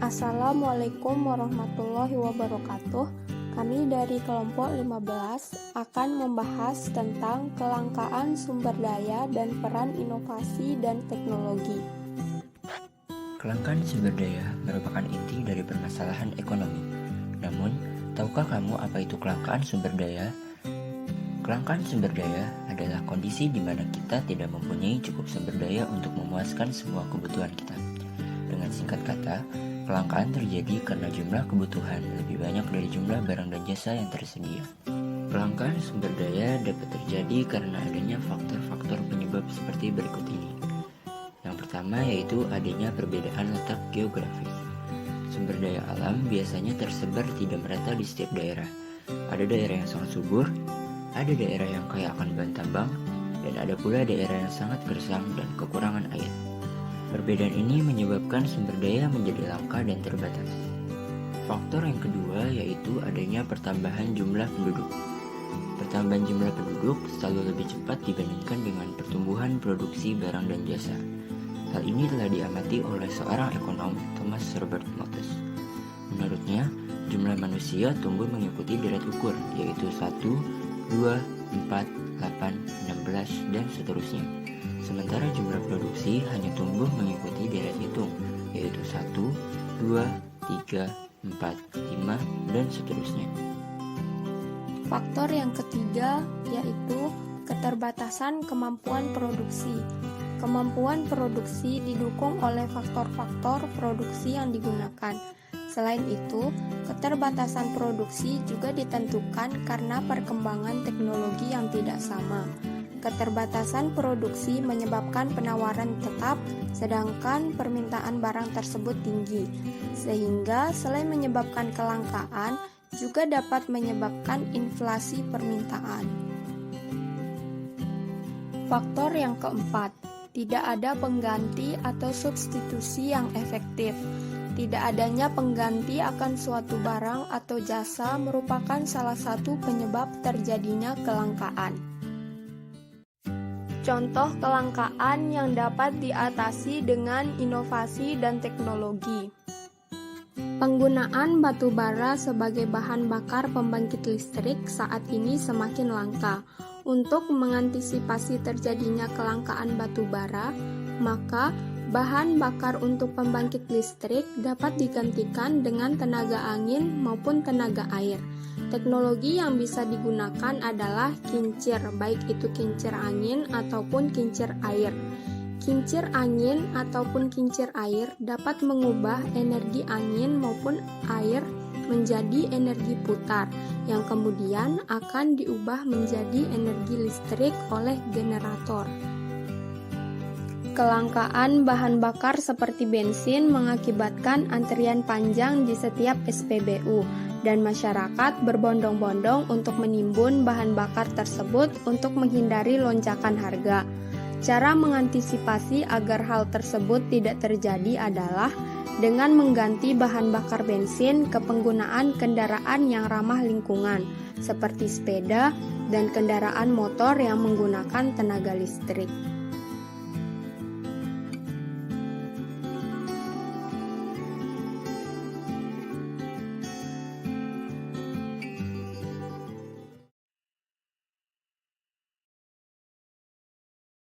Assalamualaikum warahmatullahi wabarakatuh. Kami dari kelompok 15 akan membahas tentang kelangkaan sumber daya dan peran inovasi dan teknologi. Kelangkaan sumber daya merupakan inti dari permasalahan ekonomi. Namun, tahukah kamu apa itu kelangkaan sumber daya? Kelangkaan sumber daya adalah kondisi di mana kita tidak mempunyai cukup sumber daya untuk memuaskan semua kebutuhan kita. Dengan singkat kata, kelangkaan terjadi karena jumlah kebutuhan lebih banyak dari jumlah barang dan jasa yang tersedia. Kelangkaan sumber daya dapat terjadi karena adanya faktor-faktor penyebab seperti berikut ini. Yang pertama yaitu adanya perbedaan letak geografis. Sumber daya alam biasanya tersebar tidak merata di setiap daerah. Ada daerah yang sangat subur, ada daerah yang kaya akan bahan tambang, dan ada pula daerah yang sangat gersang dan kekurangan air. Perbedaan ini menyebabkan sumber daya menjadi langka dan terbatas. Faktor yang kedua yaitu adanya pertambahan jumlah penduduk. Pertambahan jumlah penduduk selalu lebih cepat dibandingkan dengan pertumbuhan produksi barang dan jasa. Hal ini telah diamati oleh seorang ekonom, Thomas Herbert Malthus. Menurutnya, jumlah manusia tumbuh mengikuti deret ukur, yaitu 1, 2, 4, 8, 16, dan seterusnya. Sementara jumlah produksi hanya tumbuh mengikuti deret hitung, yaitu 1, 2, 3, 4, 5, dan seterusnya. Faktor yang ketiga yaitu keterbatasan kemampuan produksi. Kemampuan produksi didukung oleh faktor-faktor produksi yang digunakan. Selain itu, keterbatasan produksi juga ditentukan karena perkembangan teknologi yang tidak sama. Keterbatasan produksi menyebabkan penawaran tetap, sedangkan permintaan barang tersebut tinggi, sehingga selain menyebabkan kelangkaan, juga dapat menyebabkan inflasi permintaan. Faktor yang keempat, tidak ada pengganti atau substitusi yang efektif. Tidak adanya pengganti akan suatu barang atau jasa merupakan salah satu penyebab terjadinya kelangkaan. Contoh kelangkaan yang dapat diatasi dengan inovasi dan teknologi. Penggunaan batu bara sebagai bahan bakar pembangkit listrik saat ini semakin langka. Untuk mengantisipasi terjadinya kelangkaan batu bara, maka bahan bakar untuk pembangkit listrik dapat digantikan dengan tenaga angin maupun tenaga air. Teknologi yang bisa digunakan adalah kincir, baik itu kincir angin ataupun kincir air. Kincir angin ataupun kincir air dapat mengubah energi angin maupun air menjadi energi putar, yang kemudian akan diubah menjadi energi listrik oleh generator. Kelangkaan bahan bakar seperti bensin mengakibatkan antrian panjang di setiap SPBU, dan masyarakat berbondong-bondong untuk menimbun bahan bakar tersebut untuk menghindari lonjakan harga. Cara mengantisipasi agar hal tersebut tidak terjadi adalah dengan mengganti bahan bakar bensin ke penggunaan kendaraan yang ramah lingkungan, seperti sepeda dan kendaraan motor yang menggunakan tenaga listrik.